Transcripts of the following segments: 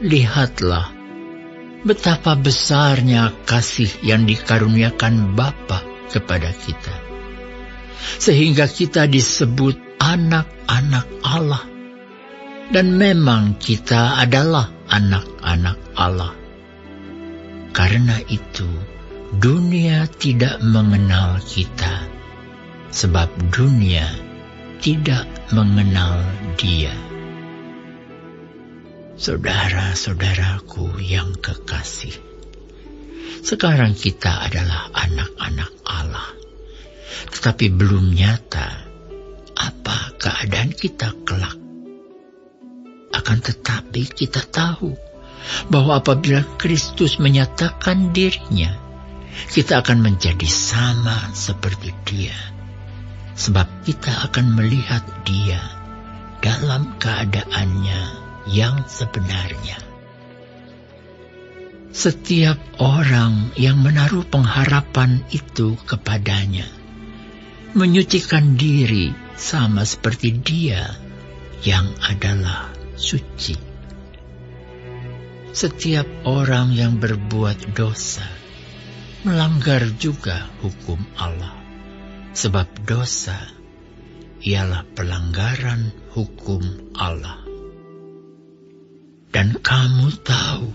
Lihatlah betapa besarnya kasih yang dikaruniakan Bapa kepada kita, sehingga kita disebut anak-anak Allah. Dan memang kita adalah anak-anak Allah. Karena itu, dunia tidak mengenal kita, sebab dunia tidak mengenal Dia. Saudara-saudaraku yang kekasih, sekarang kita adalah anak-anak Allah, tetapi belum nyata apa keadaan kita kelak. Akan tetapi kita tahu bahwa apabila Kristus menyatakan dirinya, kita akan menjadi sama seperti Dia, sebab kita akan melihat Dia dalam keadaannya yang sebenarnya. Setiap orang yang menaruh pengharapan itu kepadanya menyucikan diri sama seperti Dia yang adalah suci. Setiap orang yang berbuat dosa melanggar juga hukum Allah, sebab dosa ialah pelanggaran hukum Allah. Dan kamu tahu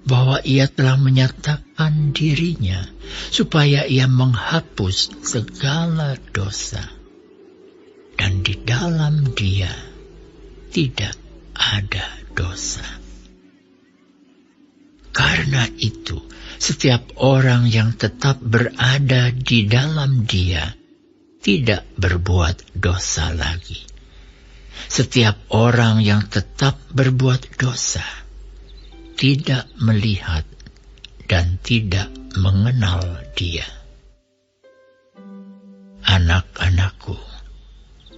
bahwa Ia telah menyatakan dirinya supaya Ia menghapus segala dosa. Dan di dalam Dia tidak ada dosa. Karena itu, setiap orang yang tetap berada di dalam Dia tidak berbuat dosa lagi. Setiap orang yang tetap berbuat dosa tidak melihat dan tidak mengenal Dia. Anak-anakku,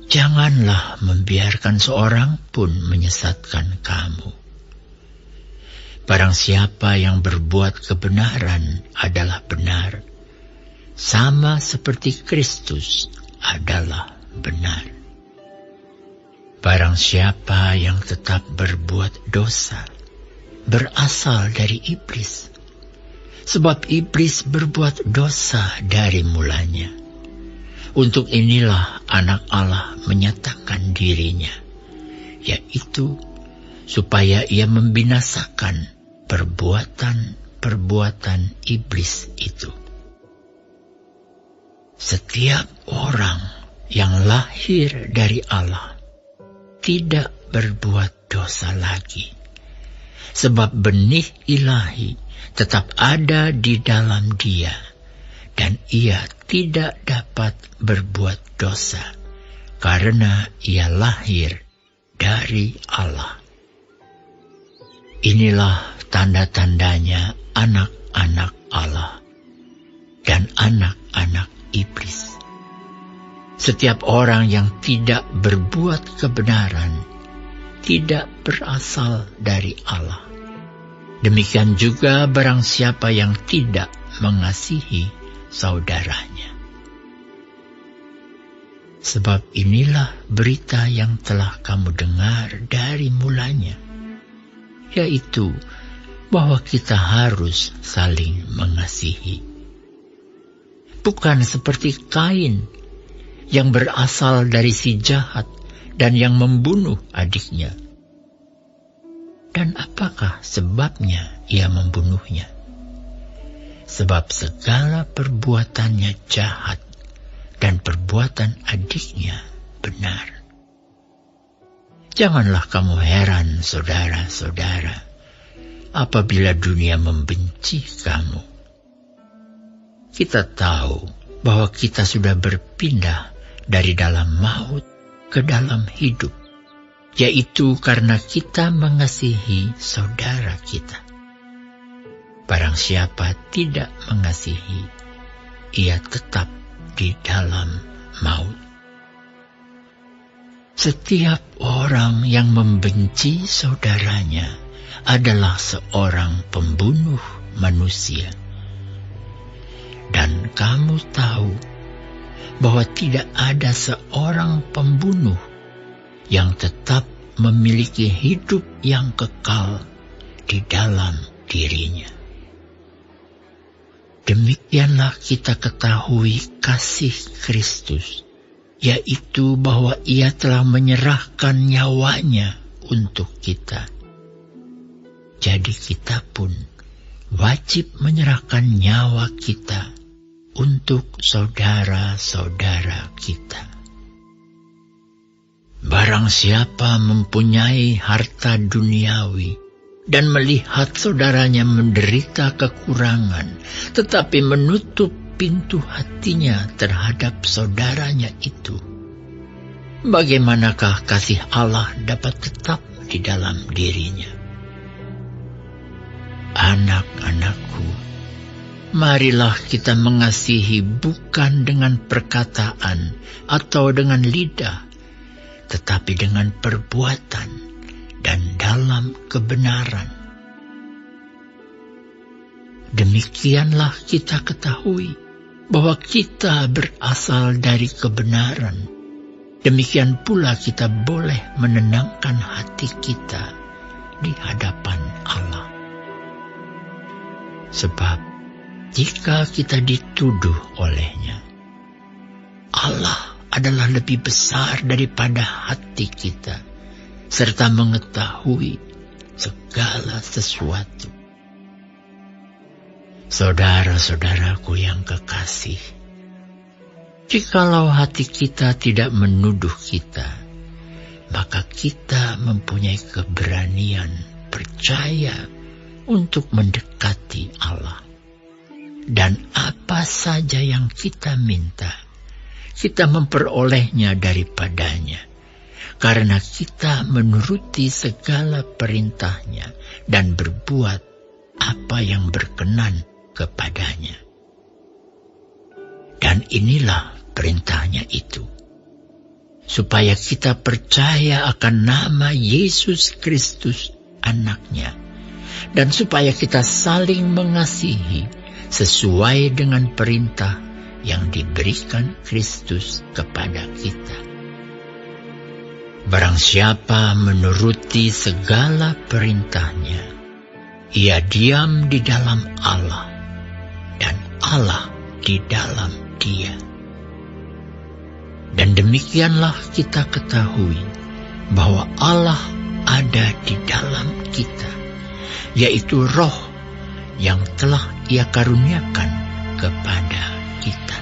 janganlah membiarkan seorang pun menyesatkan kamu. Barang siapa yang berbuat kebenaran adalah benar, sama seperti Kristus adalah benar. Barang siapa yang tetap berbuat dosa, berasal dari iblis. Sebab iblis berbuat dosa dari mulanya. Untuk inilah anak Allah menyatakan dirinya, yaitu supaya Ia membinasakan perbuatan-perbuatan iblis itu. Setiap orang yang lahir dari Allah tidak berbuat dosa lagi, sebab benih ilahi tetap ada di dalam Dia, dan Ia tidak dapat berbuat dosa, karena Ia lahir dari Allah. Inilah tanda-tandanya anak-anak Allah dan anak-anak iblis. Setiap orang yang tidak berbuat kebenaran tidak berasal dari Allah. Demikian juga barang siapa yang tidak mengasihi saudaranya. Sebab inilah berita yang telah kamu dengar dari mulanya, yaitu bahwa kita harus saling mengasihi. Bukan seperti Kain yang berasal dari si jahat dan yang membunuh adiknya. Dan apakah sebabnya ia membunuhnya? Sebab segala perbuatannya jahat dan perbuatan adiknya benar. Janganlah kamu heran, saudara-saudara, apabila dunia membenci kamu. Kita tahu bahwa kita sudah berpindah dari dalam maut ke dalam hidup, yaitu karena kita mengasihi saudara kita. Barang siapa tidak mengasihi, ia tetap di dalam maut. Setiap orang yang membenci saudaranya adalah seorang pembunuh manusia. Dan kamu tahu bahwa tidak ada seorang pembunuh yang tetap memiliki hidup yang kekal di dalam dirinya. Demikianlah kita ketahui kasih Kristus, yaitu bahwa Ia telah menyerahkan nyawanya untuk kita. Jadi kita pun wajib menyerahkan nyawa kita untuk saudara-saudara kita. Barang siapa mempunyai harta duniawi dan melihat saudaranya menderita kekurangan, tetapi menutup pintu hatinya terhadap saudaranya itu, bagaimanakah kasih Allah dapat tetap di dalam dirinya? Anak-anakku, marilah kita mengasihi bukan dengan perkataan atau dengan lidah, tetapi dengan perbuatan dan dalam kebenaran. Demikianlah kita ketahui bahwa kita berasal dari kebenaran. Demikian pula kita boleh menenangkan hati kita di hadapan Allah. Sebab jika kita dituduh olehnya, Allah adalah lebih besar daripada hati kita, serta mengetahui segala sesuatu. Saudara-saudaraku yang kekasih, jikalau hati kita tidak menuduh kita, maka kita mempunyai keberanian percaya untuk mendekati Allah. Dan apa saja yang kita minta, kita memperolehnya daripadanya, karena kita menuruti segala perintahnya dan berbuat apa yang berkenan kepadanya. Dan inilah perintahnya itu, supaya kita percaya akan nama Yesus Kristus Anaknya, dan supaya kita saling mengasihi sesuai dengan perintah yang diberikan Kristus kepada kita. Barang siapa menuruti segala perintahnya, ia diam di dalam Allah, dan Allah di dalam dia. Dan demikianlah kita ketahui bahwa Allah ada di dalam kita, yaitu Roh yang telah Ia karuniakan kepada kita.